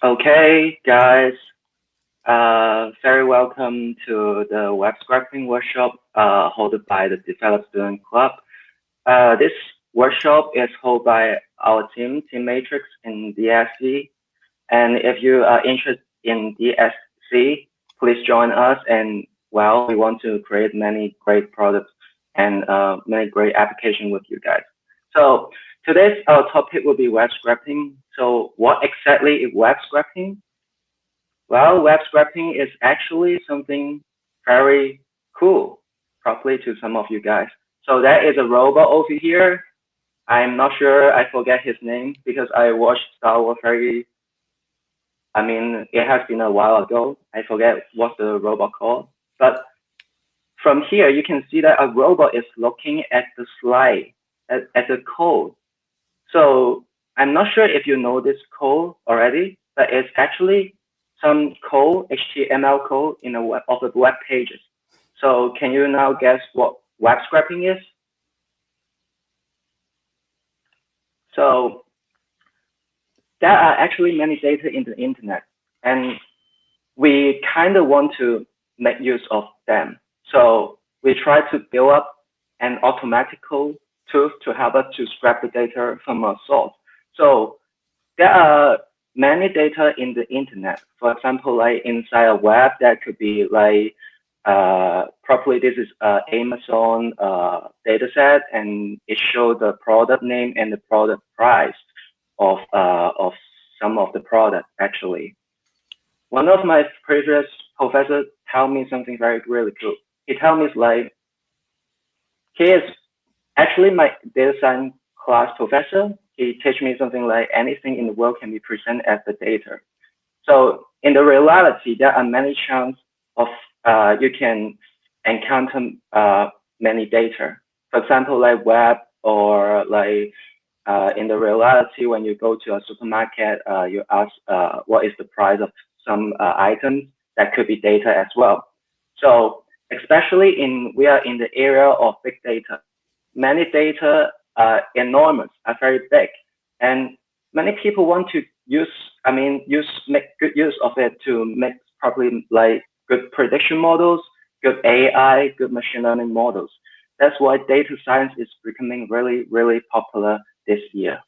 Okay, guys, very welcome to the web scraping workshop hosted by the Develop Student Club. This workshop is held by our Team Matrix in DSC. And if you are interested in DSC, please join us. And well, we want to create many great products and many great applications with you guys. So today's topic will be web scraping. So what exactly is web scraping? Well, web scraping is actually something very cool, probably to some of you guys. So that is a robot over here. I'm not sure, I forget his name because I watched Star Wars it has been a while ago. I forget what the robot called. But from here, you can see that a robot is looking at the slide, at the code. So I'm not sure if you know this code already, but it's actually some code, HTML code in of the web pages. So can you now guess what web scraping is? So there are actually many data in the internet, and we kind of want to make use of them. So we try to build up an automatical tool to help us to scrap the data from a source. So there are many data in the internet. For example, like inside a web, that could be like probably this is Amazon data set, and it shows the product name and the product price of some of the product actually. One of my previous professors tell me something very really cool. He tell me like he is actually my data science class professor. He teach me something like anything in the world can be presented as the data. So in the reality, there are many chances of you can encounter many data. For example, like web or like in the reality, when you go to a supermarket, you ask what is the price of some items. That could be data as well. So especially we are in the area of big data. Many data are enormous, are very big, and many people want to make good use of it to make probably like good prediction models, good AI, good machine learning models. That's why data science is becoming really, really popular this year.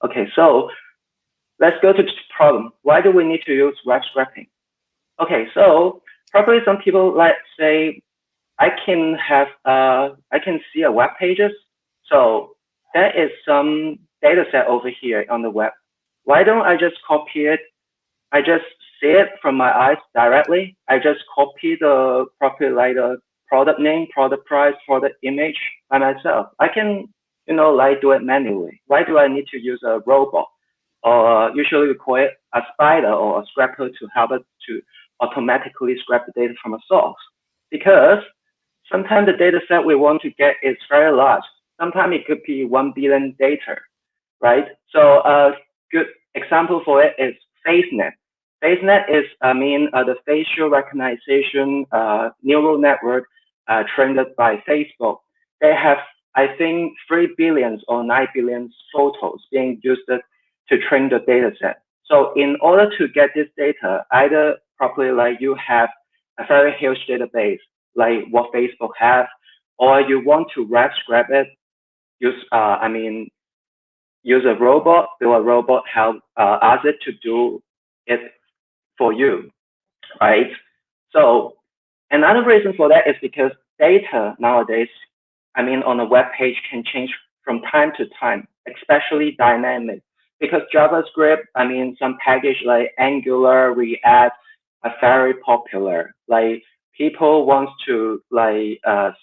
Okay, so let's go to the problem. Why do we need to use web scraping? Okay, so probably some people like say, I can see a web pages. So there is some data set over here on the web. Why don't I just copy it? I just see it from my eyes directly. I just copy the property like the product name, product price, product image by myself. I can, like do it manually. Why do I need to use a robot? Or usually we call it a spider or a scraper to help us to automatically scrap the data from a source. Because sometimes the data set we want to get is very large. Sometimes it could be 1 billion data, right? So a good example for it is FaceNet. FaceNet is, the facial recognition neural network trained by Facebook. They have, I think, 3 billion or 9 billion photos being used to train the data set. So in order to get this data, either probably like you have a very huge database, like what Facebook have, or you want to web scrap it, use, use a robot, build a robot, help ask it to do it for you, right? So another reason for that is because data nowadays, on a web page can change from time to time, especially dynamic. Because JavaScript, some package like Angular, React are very popular. Like people want to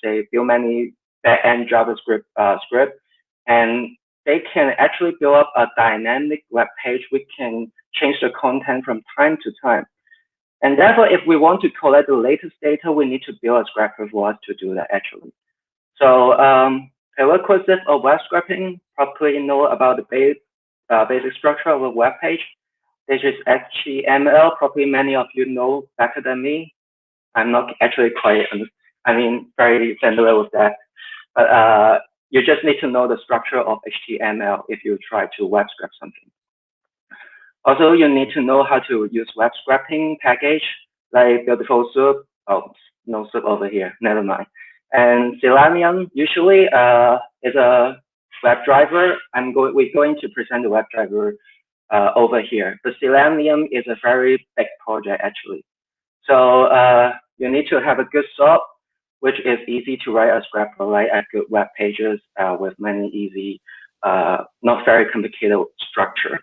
say build many backend JavaScript script, and they can actually build up a dynamic web page. We can change the content from time to time. And therefore, if we want to collect the latest data, we need to build a scraper for us to do that actually. So prerequisites of web scraping, probably know about the basic structure of a web page. This is HTML, probably many of you know better than me. I'm not actually quite, very familiar with that. But you just need to know the structure of HTML if you try to web scrap something. Also, you need to know how to use web scraping package like Beautiful Soup. Oh, no soup over here. Never mind. And Selenium usually is a WebDriver. We're going to present the WebDriver over here. But Selenium is a very big project actually. So you need to have a good SOAP, which is easy to write a script or write a good web pages with many easy, not very complicated structure.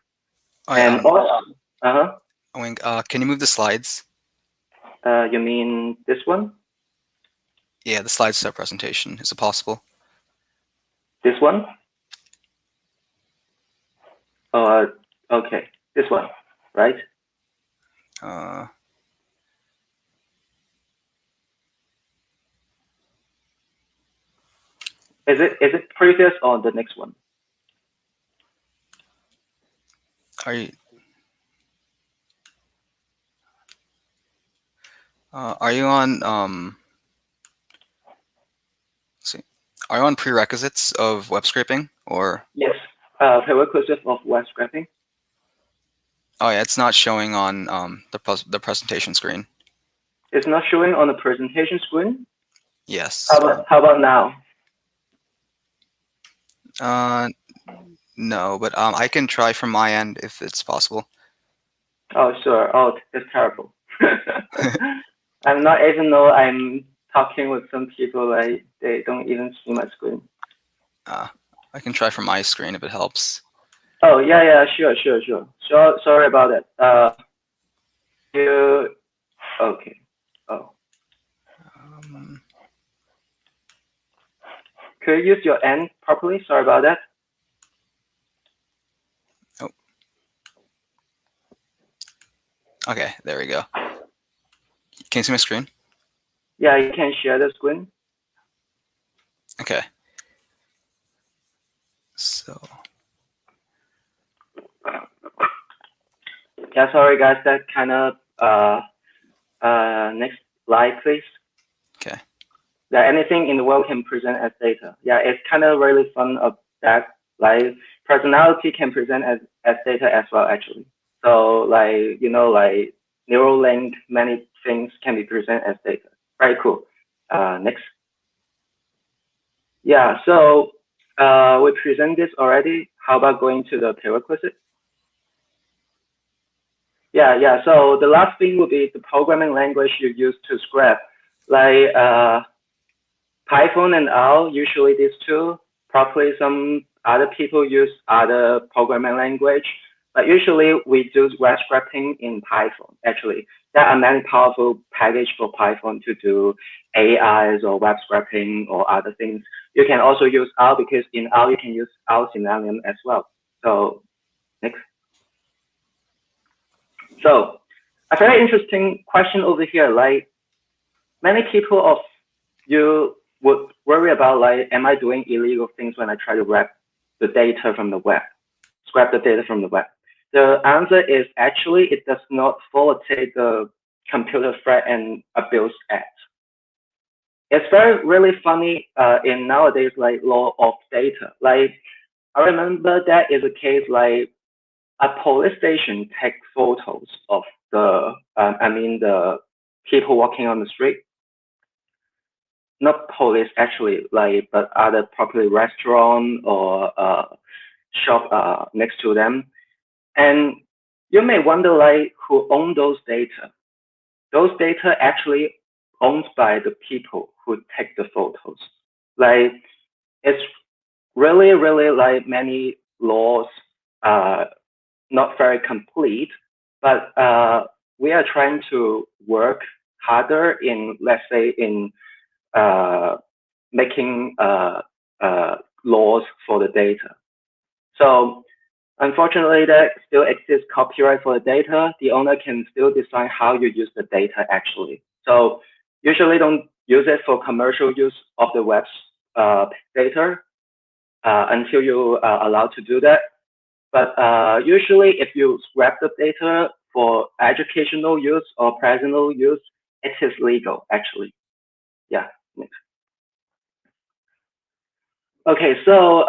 And also, Wing, can you move the slides? You mean this one? Yeah, the slide set presentation. Is it possible? This one? Oh, okay. This one, right? Is it previous or the next one? Are you on let's see. Are you on prerequisites of web scraping or? Yes, prerequisite of web scraping. Oh yeah, it's not showing on the presentation screen. It's not showing on the presentation screen? Yes. How about now? No, but I can try from my end if it's possible. Oh, sure. Oh, it's terrible. I'm not even know I'm talking with some people, like they don't even see my screen. I can try from my screen if it helps. Oh, yeah, sure. Sorry about it. Okay. Oh. Could you use your end properly? Sorry about that. Oh. Okay, there we go. Can you see my screen? Yeah, you can share the screen. Okay. So. Yeah, sorry guys, that kind of next slide, please. Okay. Yeah, anything in the world can present as data. Yeah, it's kind of really fun of that. Like personality can present as data as well, actually. So like like neural link, many things can be presented as data. Very cool. Next. Yeah, so we present this already. How about going to the prerequisite? Yeah. So the last thing would be the programming language you use to scrap, like Python and R. Usually these two. Probably some other people use other programming language, but usually we do web scraping in Python. Actually, there are many powerful packages for Python to do AIs or web scraping or other things. You can also use R because in R you can use R Selenium as well. So next. So a very interesting question over here, like many people of you would worry about like, am I doing illegal things when I try to grab the data from the web, scrap the data from the web? The answer is actually it does not facilitate the computer threat and abuse act. It's really funny in nowadays like law of data. Like I remember that is a case like a police station take photos of the the people walking on the street, not police actually, like but other probably restaurant or shop next to them, and you may wonder like who own those data. Those data actually owned by the people who take the photos. Like it's really like many laws not very complete, but we are trying to work harder in, let's say, in making laws for the data. So unfortunately, there still exists copyright for the data. The owner can still decide how you use the data actually. So usually don't use it for commercial use of the web's data until you are allowed to do that. But usually, if you scrap the data for educational use or personal use, it is legal, actually. Yeah. Next. Okay, so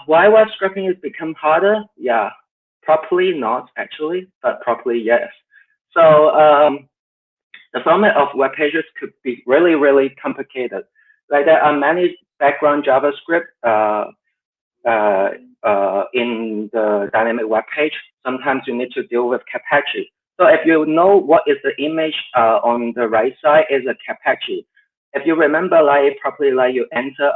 why web scraping has become harder? Yeah, properly not actually, but properly yes. So the format of web pages could be really, really complicated. Like there are many background JavaScript in the dynamic web page. Sometimes you need to deal with Apache. So if you know what is the image on the right side is a Apache. If you remember, like properly, like you enter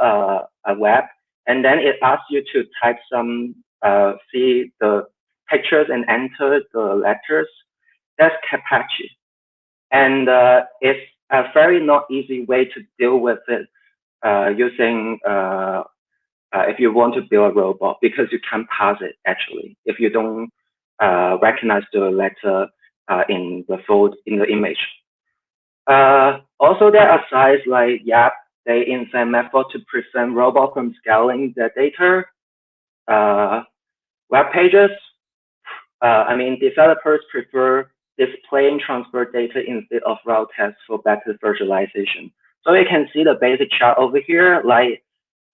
a web and then it asks you to type some, see the pictures and enter the letters. That's Apache, and it's a very not easy way to deal with it using if you want to build a robot, because you can't pass it actually if you don't recognize the letter in the image. Also, there are sites like Yap. They invent method to prevent robot from scaling their data. Web pages. I mean, developers prefer displaying transfer data instead of raw text for better visualization. So you can see the basic chart over here. Like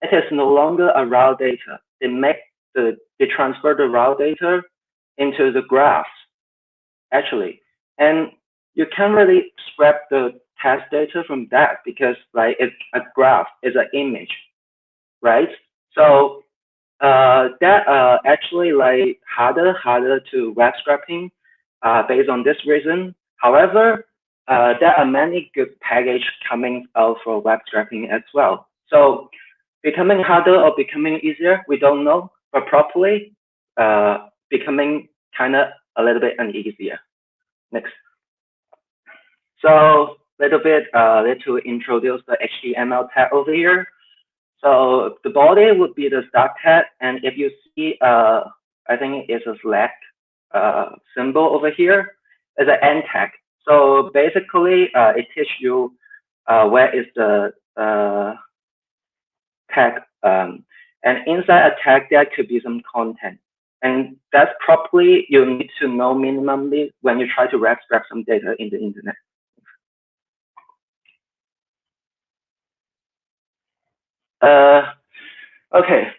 it is no longer a raw data. They transfer the raw data into the graphs actually, and you can't really scrap the text data from that because like it's a graph, it's an image, right? So that actually like harder to web scraping based on this reason. However, there are many good packages coming out for web scraping as well. So becoming harder or becoming easier, we don't know, but probably becoming kind of a little bit uneasier. Next. So little bit need to introduce the HTML tag over here. So the body would be the start tag, and if you see, I think it's a flag symbol over here, is an end tag. So basically, it teaches you where is the tag, and inside a tag there could be some content, and that's probably you need to know minimally when you try to web scrap some data in the internet. Okay,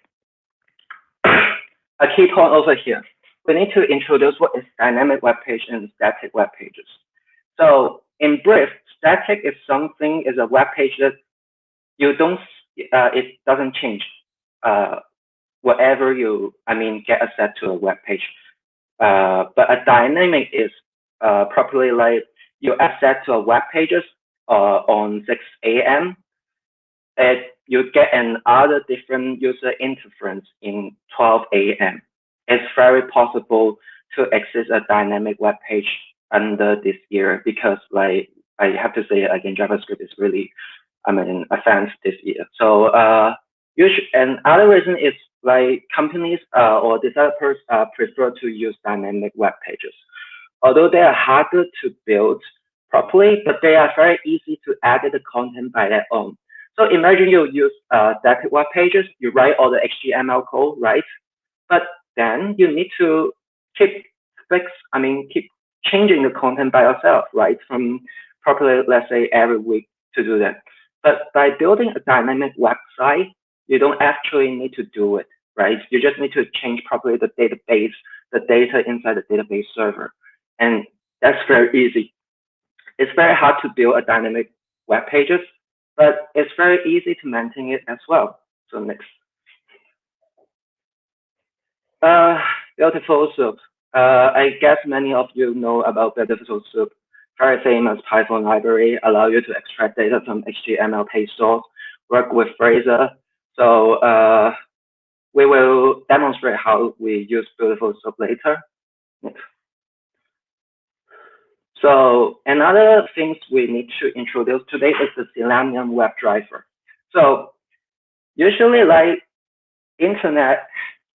a key point over here. We need to introduce what is dynamic web page and static web pages. So in brief, static is something is a web page that you don't, it doesn't change whatever you, get access to a web page. But a dynamic is properly like you access to a web pages on 6 a.m. You get another different user interference in 12 a.m. It's very possible to access a dynamic web page under this year because, like, I have to say again, JavaScript is really, advanced this year. So, another reason is like companies or developers prefer to use dynamic web pages, although they are harder to build properly, but they are very easy to edit the content by their own. So imagine you use static web pages, you write all the HTML code, right? But then you need to keep changing the content by yourself, right? From probably, let's say, every week to do that. But by building a dynamic website, you don't actually need to do it, right? You just need to change properly the database, the data inside the database server. And that's very easy. It's very hard to build a dynamic web pages, but it's very easy to maintain it as well. So next. Beautiful Soup. I guess many of you know about Beautiful Soup. Very famous Python library, allow you to extract data from HTML page source, work with Blazor. So we will demonstrate how we use Beautiful Soup later. Next. So another things we need to introduce today is the Selenium WebDriver. So usually, like internet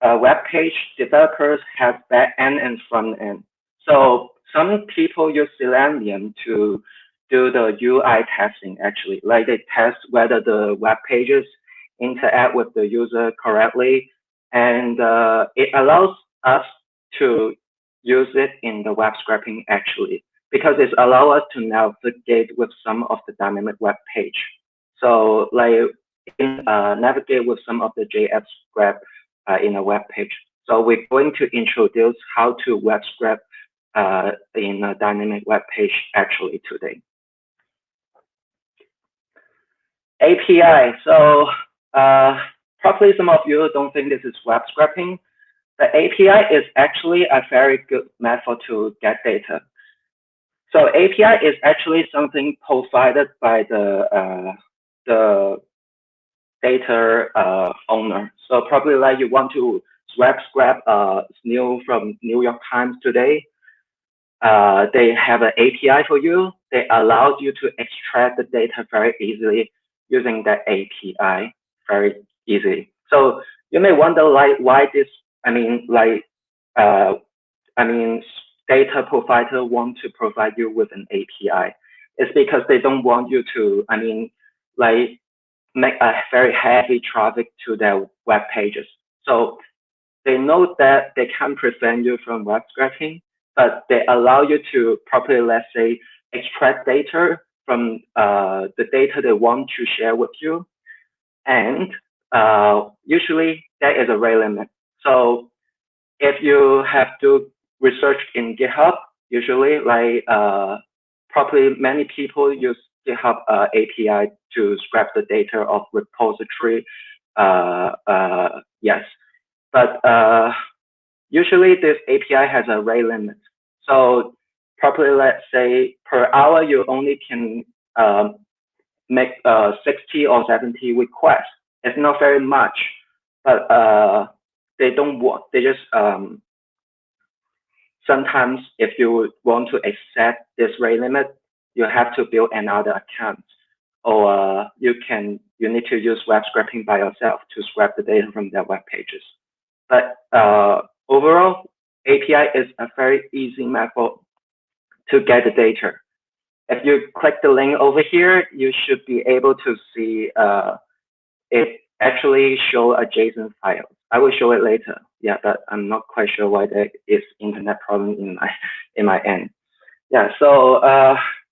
web page developers have back end and front end. So some people use Selenium to do the UI testing actually, like they test whether the web pages interact with the user correctly, and it allows us to use it in the web scraping actually, because it allows us to navigate with some of the dynamic web page. So like navigate with some of the JS script in a web page. So we're going to introduce how to web scrape in a dynamic web page actually today. API. So probably some of you don't think this is web scraping. The API is actually a very good method to get data. So API is actually something provided by the data owner. So probably like you want to scrap news from New York Times today. They have an API for you. They allow you to extract the data very easily using that API very easily. So you may wonder like why this, data provider want to provide you with an API. It's because they don't want you to, make a very heavy traffic to their web pages. So they know that they can't prevent you from web scraping, but they allow you to properly, let's say, extract data from the data they want to share with you. And usually there is a rate limit. So if you have to research in GitHub, usually probably many people use GitHub API to scrap the data of repository. Yes, but usually this API has a rate limit. So probably let's say per hour you only can make 60 or 70 requests. It's not very much, but they don't want. They just sometimes if you want to accept this rate limit, you have to build another account, or you need to use web scraping by yourself to scrap the data from their web pages. But overall, API is a very easy method to get the data. If you click the link over here, you should be able to see it actually show a JSON file. I will show it later. Yeah, but I'm not quite sure why there is internet problem in my end. Yeah, so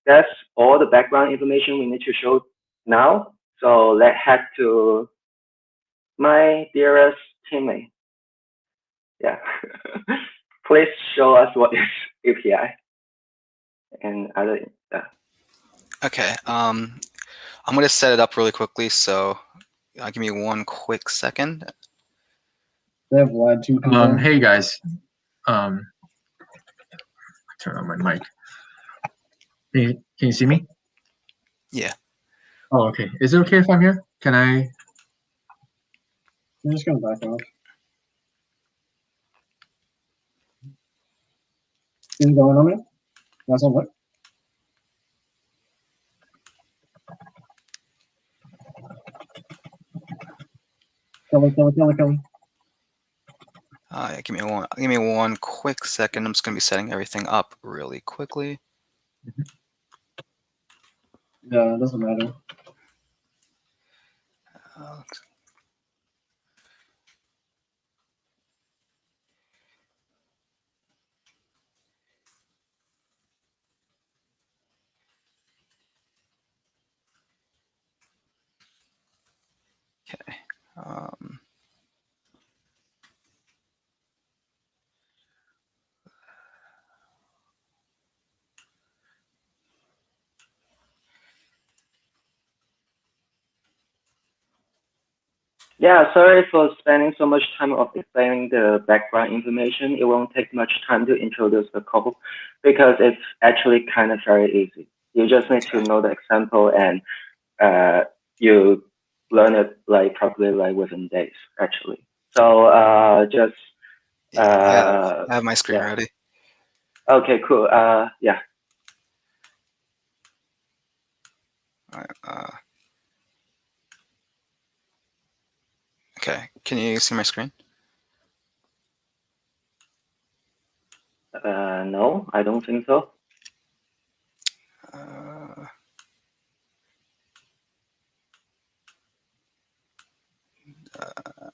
that's all the background information we need to show now. So let's head to my dearest teammate. Yeah, please show us what is API and other. Okay, I'm going to set it up really quickly, so give me one quick second. Hey guys, turn on my mic. Can you see me? Yeah. Oh, okay. Is it okay if I'm here? Can I? I'm just gonna back off. Is it going on me? That's on what? Kelly. Yeah, give me one quick second. I'm just gonna be setting everything up really quickly. Yeah, it doesn't matter. Okay. Yeah, sorry for spending so much time of explaining the background information. It won't take much time to introduce the code because it's actually kind of very easy. You just need to know the example and you learn it probably within days actually. So just I have my screen ready. Okay, cool. Yeah. Okay, can you see my screen? No, I don't think so.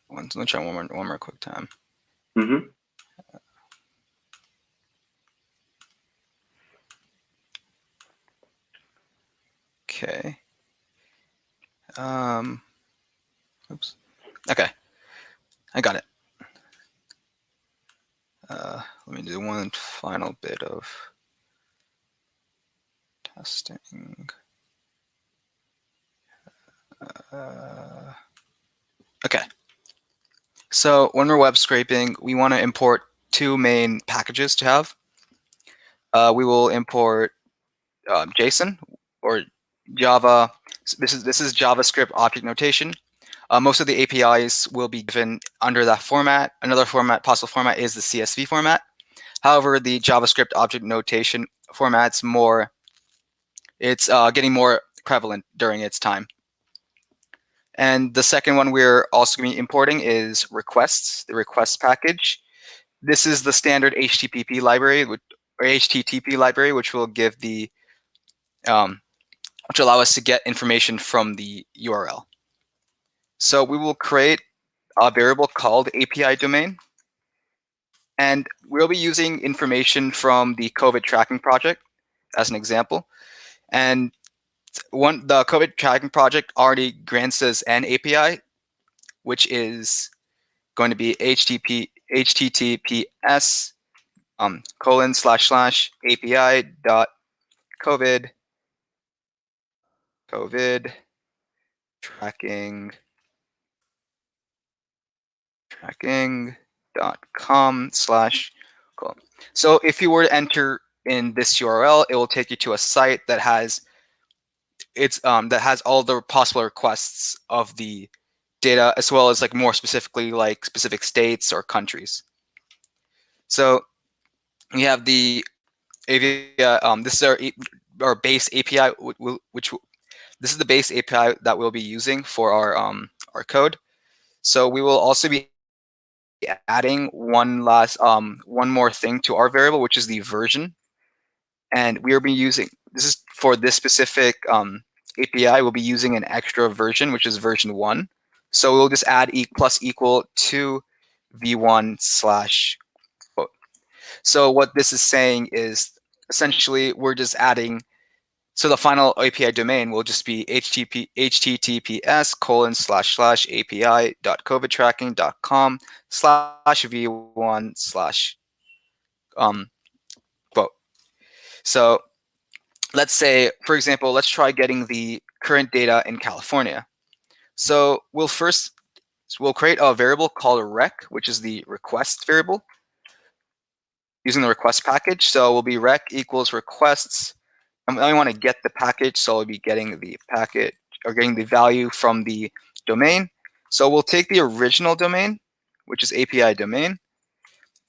Let me try one more quick time. Mm-hmm. Okay. Oops. Okay. I got it. let me do one final bit of testing. Okay. So when we're web scraping, we want to import two main packages to have. We will import JSON or Java. This is JavaScript object notation. Most of the APIs will be given under that format. Another possible format is the CSV format. However, the JavaScript object notation format's it's getting more prevalent during its time. And the second one we're also going to be importing is requests, the request package. This is the standard HTTP library, which will give which allow us to get information from the URL. So we will create a variable called API domain, and we'll be using information from the COVID tracking project as an example. And the COVID tracking project already grants us an API, which is going to be HTTPS ://API dot COVID tracking.com/. So if you were to enter in this URL, it will take you to a site that has all the possible requests of the data, as well as like more specifically like specific states or countries. So we have the API. This is our base API, this is the base API that we'll be using for our code. So we will also be adding one more thing to our variable, which is the version. And we will be using, this is for this specific API, we'll be using an extra version, which is version 1. So we'll just add plus equal to v1/. So what this is saying is essentially we're just adding, so the final API domain will just be https://api.covidtracking.com/v1/. So let's say, for example, let's try getting the current data in California. So we'll create a variable called rec, which is the request variable, using the request package. So we'll be rec equals requests. I only want to get the package, so we'll be getting the package or getting the value from the domain. So we'll take the original domain, which is API domain,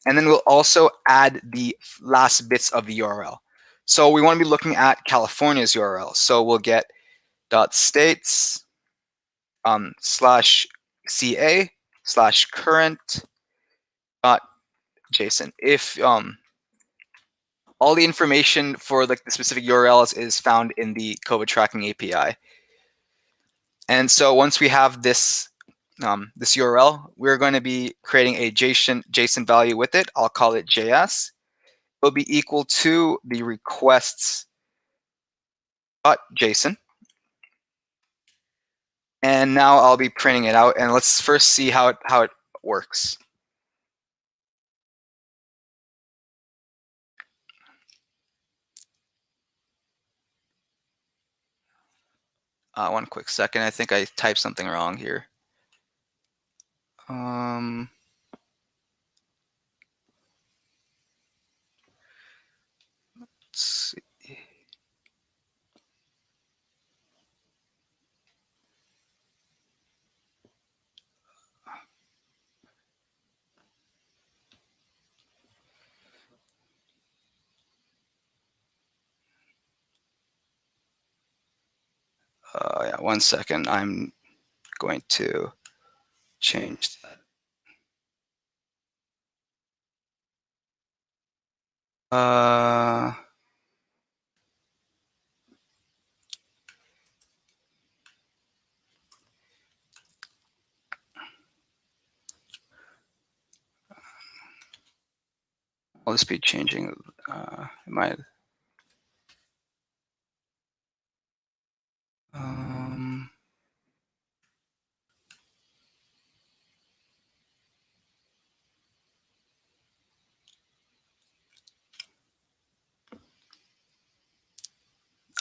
and then we'll also add the last bits of the URL. So we want to be looking at California's URL. So we'll get .states /CA/current.json. If all the information for like the specific URLs is found in the COVID tracking API. And so once we have this this URL, we're going to be creating a JSON value with it. I'll call it JS. It'll be equal to the requests.json. And now I'll be printing it out, and let's first see how it works. One quick second. I think I typed something wrong here. Let's see. Yeah, 1 second. I'm going to change that. I'll just be changing my.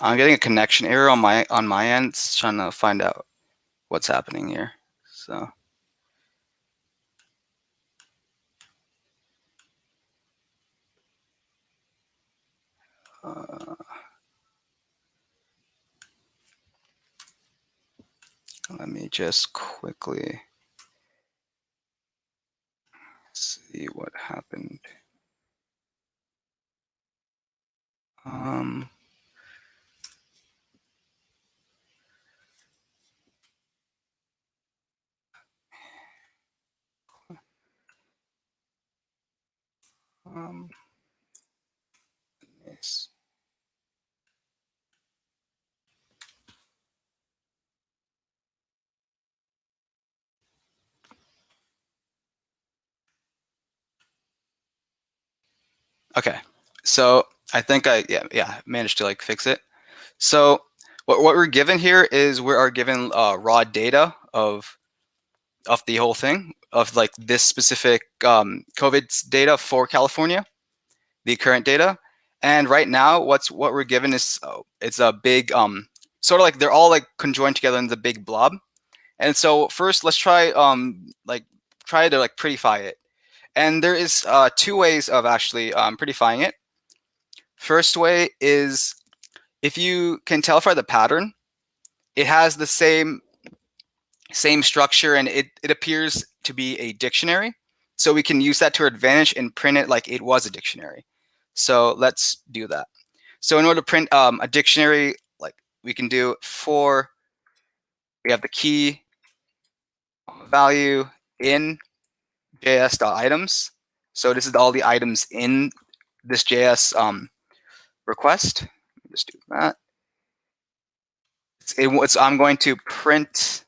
I'm getting a connection error on my end. It's trying to find out what's happening here. So let me just quickly see what happened. Yes. Okay, so I think I managed to like fix it. So what we're given here is we are given raw data of the whole thing, of like this specific COVID data for California, the current data. And right now, what we're given is it's a big sort of like they're all like conjoined together in the big blob. And so first, let's try try to like prettify it. And there is two ways of actually prettifying it. First way is if you can tell by the pattern, it has the same structure, and it appears to be a dictionary. So we can use that to our advantage and print it like it was a dictionary. So let's do that. So in order to print a dictionary, like we can do we have the key value in js.items. So this is all the items in this JS request. Let me just do that. I'm going to print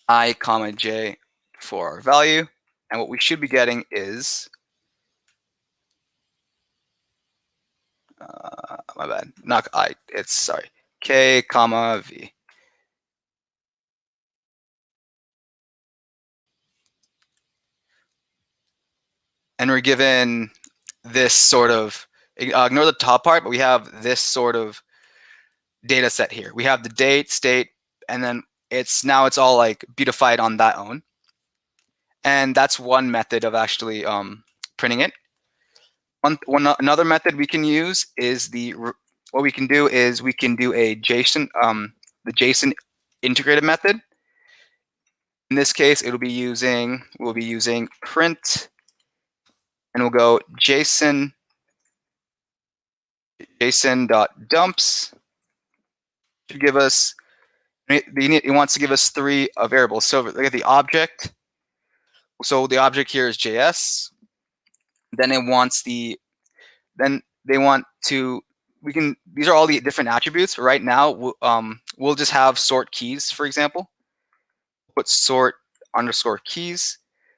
I comma j for our value, and what we should be getting is my bad, not I. It's sorry, k comma v. And we're given this sort of, ignore the top part, but we have this sort of data set here. We have the date, state, and then it's all like beautified on that own. And that's one method of actually printing it. Another method we can use is what we can do is we can do a JSON, the JSON integrated method. In this case, we'll be using print, and we'll go JSON.dumps to give us, it wants to give us three variables. So look at the object. So the object here is JS. Then it wants these are all the different attributes. Right now, we'll just have sort keys, for example. Put sort underscore keys.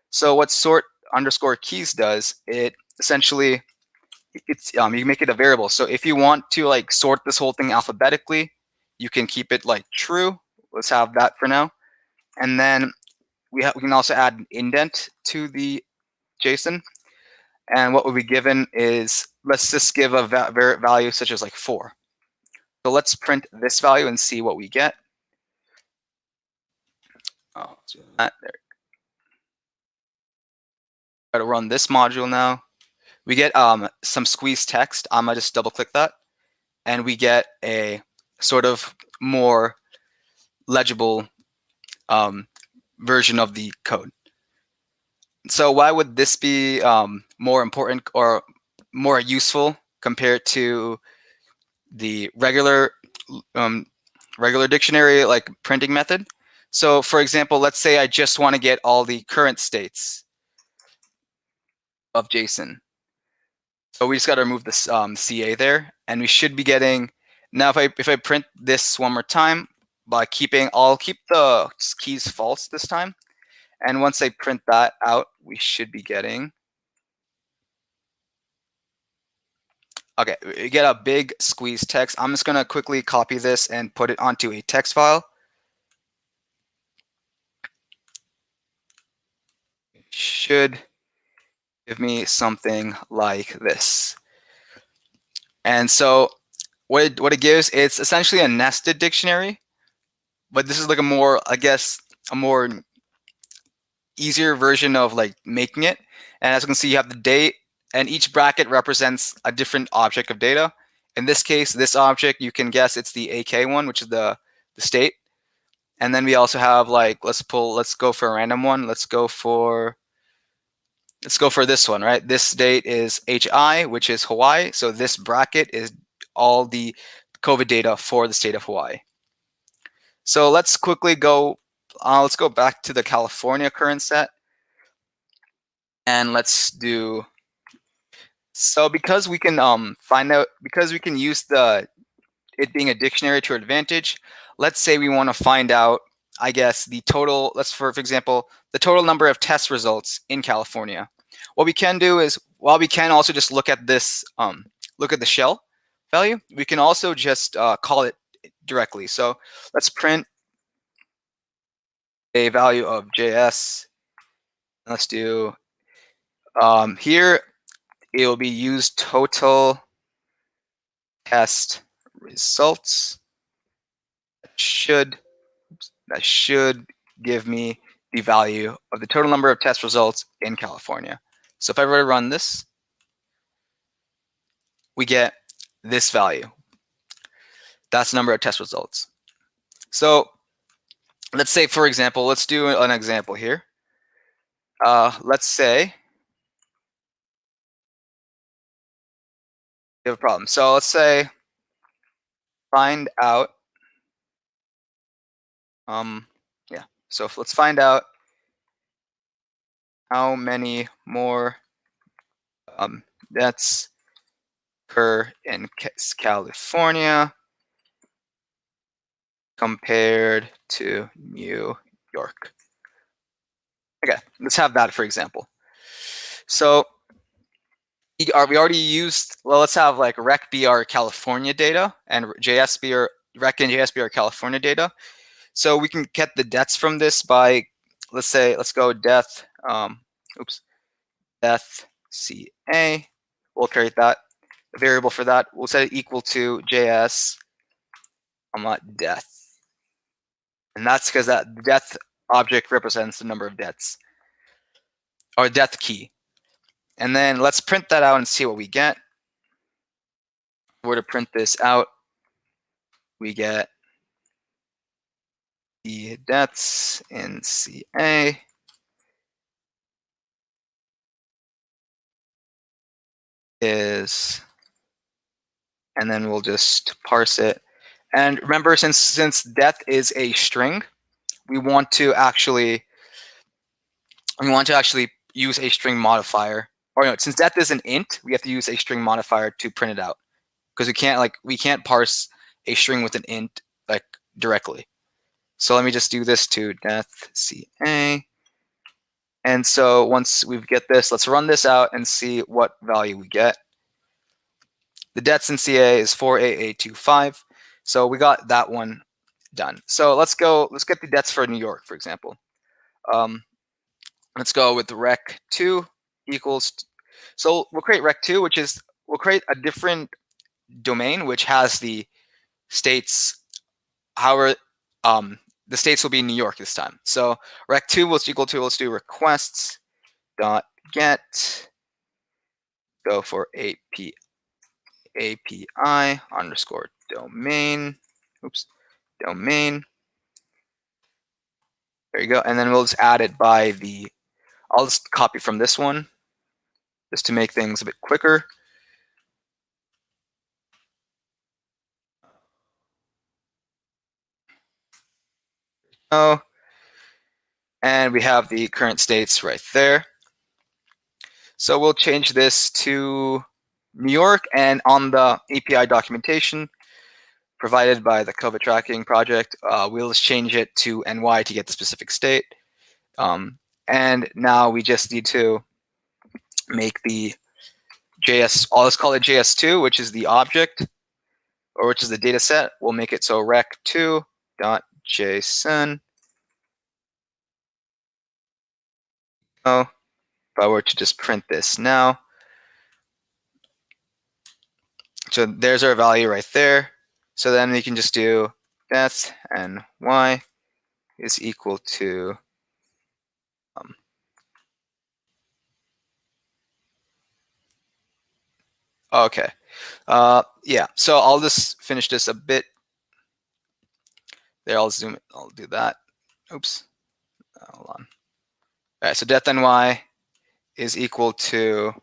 So what sort underscore keys does, it essentially, you make it a variable. So if you want to like sort this whole thing alphabetically, you can keep it like true. Let's have that for now. And then we can also add an indent to the JSON. And what will be given is, let's just give a value such as like 4. So let's print this value and see what we get. Oh, let's do that there. Try to run this module now. We get some squeeze text. I'm gonna just double click that, and we get a sort of more legible version of the code. So why would this be more important or more useful compared to the regular dictionary like printing method? So for example, let's say I just want to get all the current states of JSON. So we just got to remove this CA there, and we should be getting, now if I print this one more time by I'll keep the keys false this time. And once I print that out, we should be getting, okay, we get a big squeeze text. I'm just going to quickly copy this and put it onto a text file. It should give me something like this. And so what it gives, it's essentially a nested dictionary, but this is like a more, I guess, a more easier version of like making it. And as you can see, you have the date, and each bracket represents a different object of data. In this case, this object, you can guess it's the AK one, which is the state. And then we also have like, let's go for a random one. Let's go for this one, right? This date is HI, which is Hawaii. So this bracket is all the COVID data for the state of Hawaii. So let's quickly go, let's go back to the California current set. And let's do, so because we can because we can use it being a dictionary to our advantage, let's say we want to find out, I guess, the total, for example, the total number of test results in California. What we can do is, while we can also just look at this, look at the shell value, we can also just call it directly. So let's print a value of JS. Let's do, here, it will be use total test results. That should give me the value of the total number of test results in California. So if I were to run this, we get this value. That's the number of test results. So let's say, for example, let's do an example here. Let's say we have a problem. So let's say find out, yeah. So let's find out how many more deaths occur in California compared to New York. Okay, let's have that for example. So we already used, well, let's have like rec be our California data and JS be our rec and JS be our California data. So we can get the deaths from this by, let's say, let's go death, death CA. We'll create that variable for that. We'll set it equal to JS death. And that's because that death object represents the number of deaths, or death key. And then let's print that out and see what we get. If we were to print this out, we get the deaths in CA is, and then we'll just parse it. And remember, since death is a string, we want to actually use a string modifier. Or no, since death is an int, we have to use a string modifier to print it out, because we can't parse a string with an int like directly. So let me just do this to death CA. And so once we get this, let's run this out and see what value we get. The deaths in CA is 48825. So we got that one done. So let's get the deaths for New York, for example. Let's go with rec2 equals, so we'll create rec2, which is, we'll create a different domain which has the states, however, the states will be New York this time. So rec2 was equal to, let's do requests dot get, go for API underscore domain, domain. There you go. And then we'll just add it by the, I'll just copy from this one just to make things a bit quicker. Oh, and we have the current states right there. So we'll change this to New York, and on the API documentation provided by the COVID tracking project, we'll just change it to NY to get the specific state. And now we just need to make the JS, let's call it JS2, which is the object, or which is the data set. We'll make it so rec2.json. Oh, if I were to just print this now, So there's our value right there. So then we can just do death and y is equal to okay. Yeah, so I'll just finish this a bit. There, I'll zoom it. I'll do that. Oops. Hold on. All right, so death and y is equal to,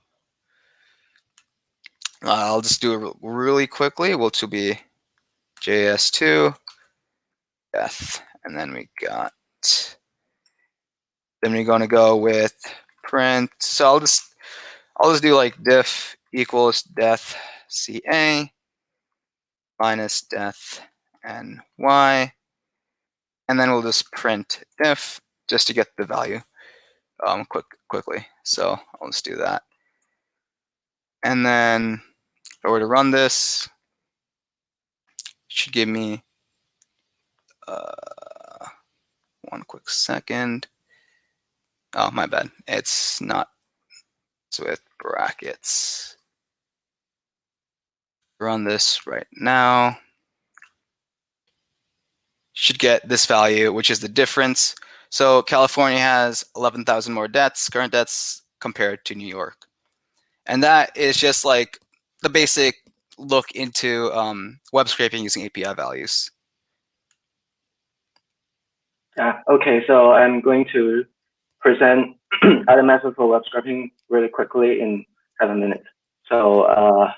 I'll just do it really quickly, which will be JS2 death. And then we're going to go with print. So I'll just do like diff equals death CA minus death and y. And then we'll just print diff just to get the value quickly. So I'll just do that. And then if I were to run this, it should give me one quick second. Oh, my bad. It's not. It's with brackets. Run this right now. Should get this value, which is the difference. So California has 11,000 more deaths, current deaths, compared to New York. And that is just like the basic look into web scraping using API values. Okay, so I'm going to present other methods for web scraping really quickly in 7 minutes. So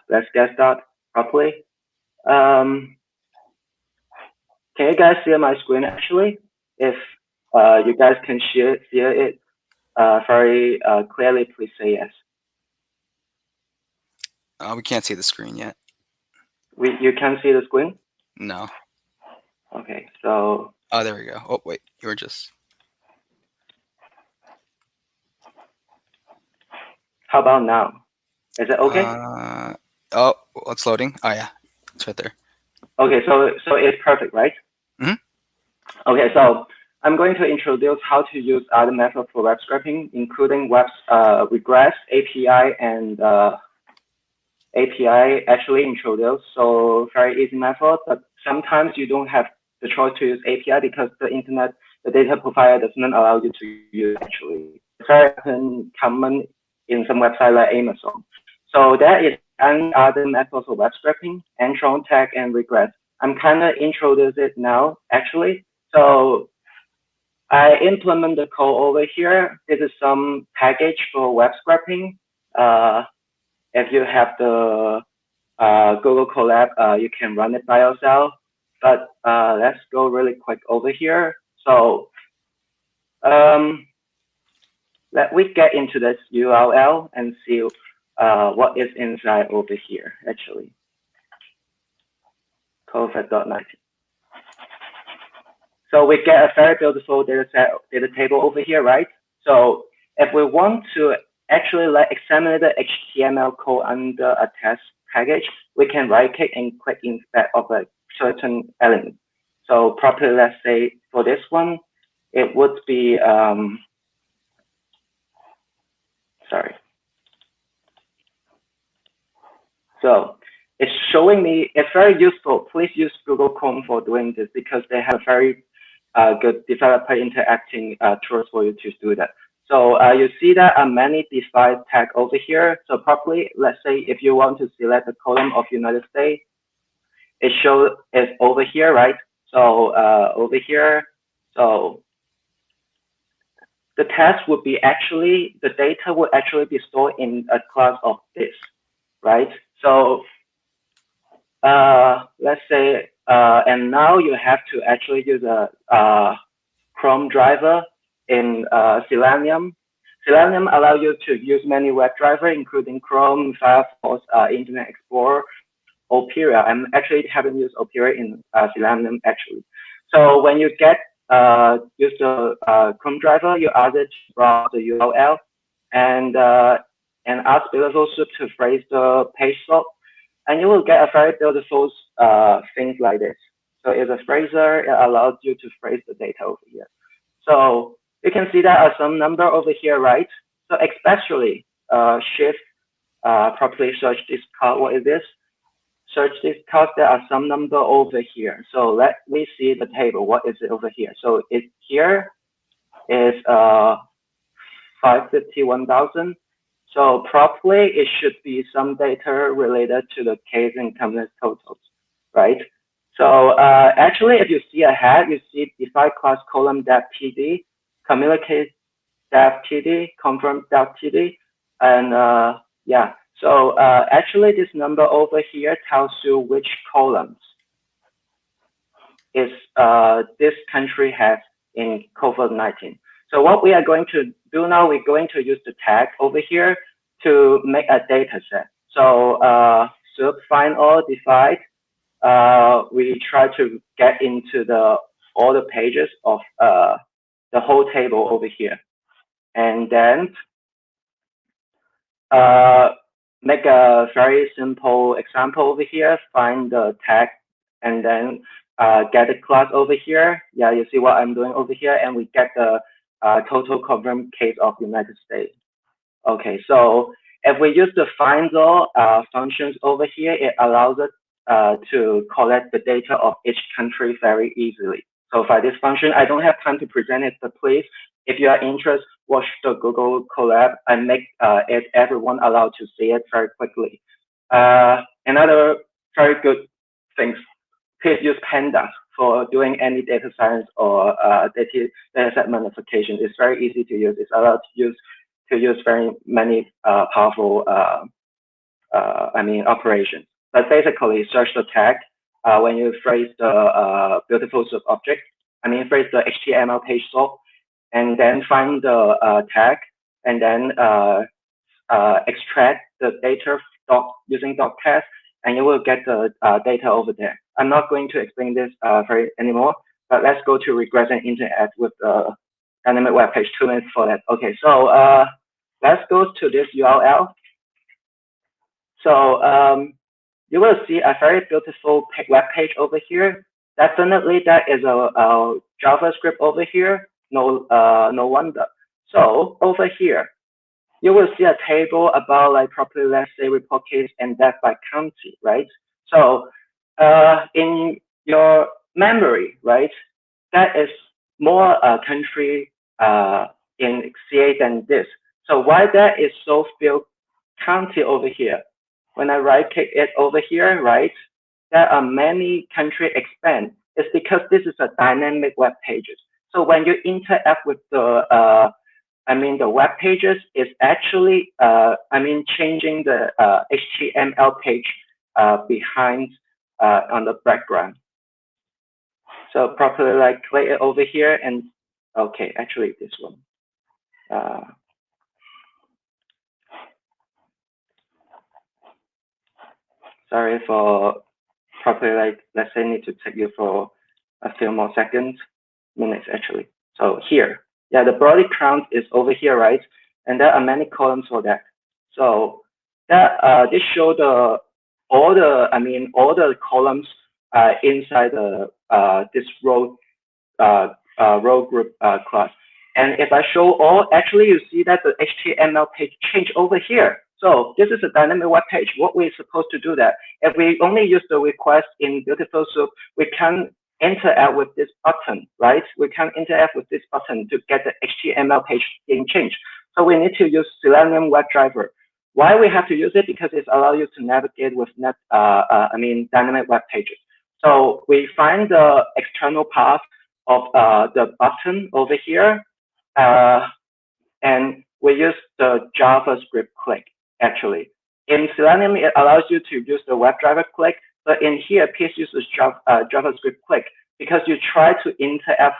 let's get started properly. Can you guys see my screen actually? If you guys can see it very clearly, please say yes. We can't see the screen yet. You can see the screen? No. Okay, so. Oh, there we go. Oh, wait, you were just. How about now? Is it okay? Oh, it's loading. Oh yeah, it's right there. Okay, so it's perfect, right? Mm-hmm. Okay, so I'm going to introduce how to use other methods for web scraping, including web regress, API, and API actually introduced. So very easy method, but sometimes you don't have the choice to use API because the data provider does not allow you to use actually. It's very common in some websites like Amazon. So there is other methods of web scraping, entron tag, and regress. I'm kind of introduce it now actually. So I implement the code over here. This is some package for web scraping. If you have the Google Colab, you can run it by yourself. But let's go really quick over here. So let we get into this URL and see what is inside over here, actually. COVID.19. So we get a very beautiful data table over here, right? So if we want to actually examine the HTML code under a test package, we can right-click and click instead of a certain element. So properly, let's say for this one, it would be, sorry. So it's showing me, it's very useful. Please use Google Chrome for doing this because they have very good developer interacting tools for you to do that. So you see that many defined tag over here. So properly, let's say if you want to select the column of United States, it shows it's over here, right? So over here, so the test would be actually, the data would actually be stored in a class of this, right? So let's say, and now you have to actually use a Chrome driver in Selenium. Selenium allows you to use many web drivers, including Chrome, Firefox, Internet Explorer, Opera. I'm actually haven't used Opera in Selenium actually. So when you get use the Chrome driver, you ask it to browse the URL and ask beautiful soup to phrase the page sort, and you will get a very beautiful things like this. So it's a phraser. It allows you to phrase the data over here. So you can see that some number over here, right? So especially shift properly search this card. What is this? search this because there are some number over here. So let me see the table. What is it over here? So it here is 551,000. So probably it should be some data related to the case income totals, right? So actually, if you see ahead, you see define class column depth TD, communicate depth TD, confirm depth TD, and yeah. So actually, this number over here tells you which columns is this country has in COVID-19. So what we are going to do now, we're going to use the tag over here to make a data set. So sub find all divide. We try to get into all the pages of the whole table over here, and then make a very simple example over here. Find the tag, and then get the class over here. Yeah, you see what I'm doing over here, and we get the total confirmed case of United States. Okay, so if we use the find all functions over here, it allows us to collect the data of each country very easily. So for this function, I don't have time to present it, but please, if you are interested, watch the Google Colab and make it everyone allowed to see it very quickly. Another very good thing, please use pandas for doing any data science or data set magnification. It's very easy to use. It's allowed to use very many powerful operations. But basically, search the tag when you phrase the beautiful soup object. Phrase the HTML page sort, and then find the tag, and then extract the data using .test, and you will get the data over there. I'm not going to explain this anymore, but let's go to regress and interact with the dynamic web page. 2 minutes for that. Okay, so let's go to this URL. So you will see a very beautiful web page over here. Definitely, that is a JavaScript over here. No wonder. So over here, you will see a table about like property, let's say report case and that by county, right? So in your memory, right, that is more country in CA than this. So why that is so few county over here? When I right click it over here, right, there are many country expand. It's because this is a dynamic web pages. So when you interact with the the web pages is actually changing the HTML page behind on the background. So properly like click it over here, and okay, actually this one. Sorry for properly like, let's say need to take you for a few more minutes actually. So here, yeah, the body count is over here, right? And there are many columns for that. So that this show all the columns inside the this row group class. And if I show all, actually you see that the HTML page change over here. So this is a dynamic web page. What we're supposed to do that? If we only use the request in Beautiful Soup, we can interact with this button, right? We can interact with this button to get the HTML page being changed. So we need to use Selenium WebDriver. Why we have to use it? Because it allows you to navigate with dynamic web pages. So we find the external path of the button over here, and we use the JavaScript click. Actually, in Selenium, it allows you to use the WebDriver click, but in here, please use the JavaScript click because you try to interact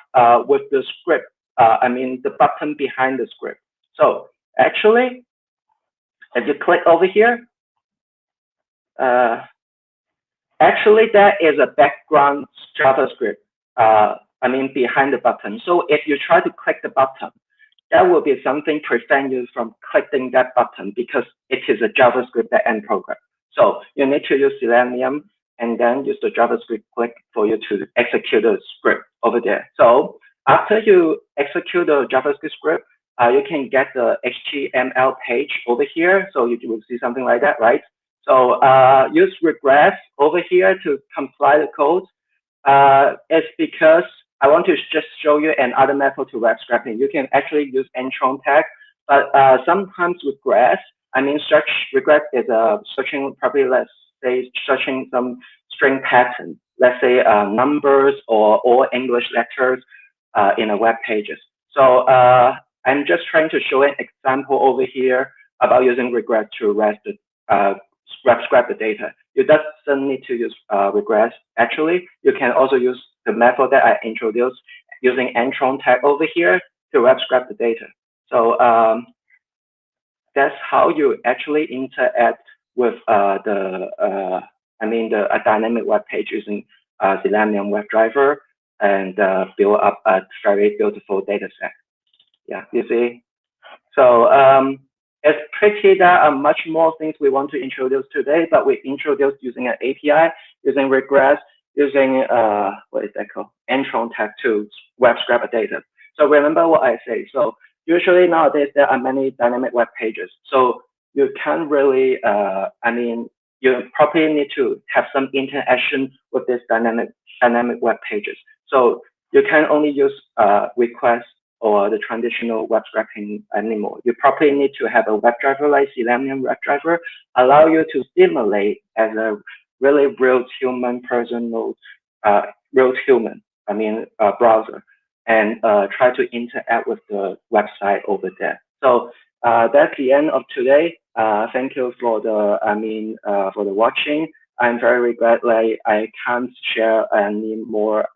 with the script. The button behind the script. So actually, if you click over here, actually that is a background JavaScript. Behind the button. So if you try to click the button, that will be something prevent you from clicking that button because it is a JavaScript backend program. So you need to use Selenium and then use the JavaScript click for you to execute the script over there. So after you execute the JavaScript script, you can get the HTML page over here. So you will see something like that, right? So use regress over here to compile the code. It's because I want to just show you another method to web scraping. You can actually use entron tag, but sometimes regress, I mean, regress is searching, probably let's say searching some string pattern, let's say numbers or all English letters in a web pages. So I'm just trying to show an example over here about using regress to web scrap the data. You doesn't need to use regress. Actually, you can also use the method that I introduced using entron tag over here to web scrap the data. So that's how you actually interact with the dynamic web page using Selenium WebDriver and build up a very beautiful data set. Yeah, you see. So it's pretty there are much more things we want to introduce today, but we introduced using an API, using regress, using what is that called? Entron tag to web scrap data. So remember what I say. So usually nowadays there are many dynamic web pages. So you can't really, you probably need to have some interaction with this dynamic web pages. So you can only use requests or the traditional web scraping anymore. You probably need to have a WebDriver like Selenium WebDriver, allow you to simulate as a really real human personal, browser, and try to interact with the website over there. So that's the end of today. Thank you for the, for the watching. I'm very regret like I can't share any more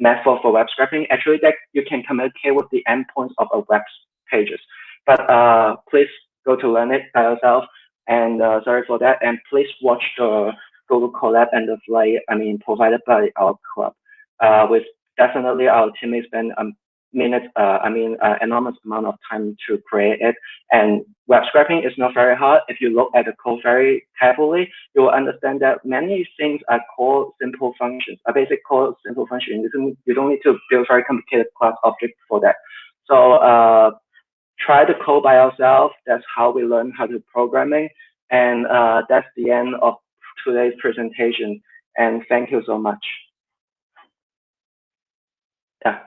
method for web scraping. Actually, that you can communicate with the endpoints of a web pages. But please go to learn it by yourself. And sorry for that. And please watch the Google Colab and the flight. Provided by our club. With definitely our teammates spend enormous amount of time to create it. And web scraping is not very hard. If you look at the code very carefully, you will understand that many things are called simple functions, a basic called simple function. You don't need to build very complicated class object for that. So try the code by yourself. That's how we learn how to programming. And that's the end of today's presentation. And thank you so much. Yeah.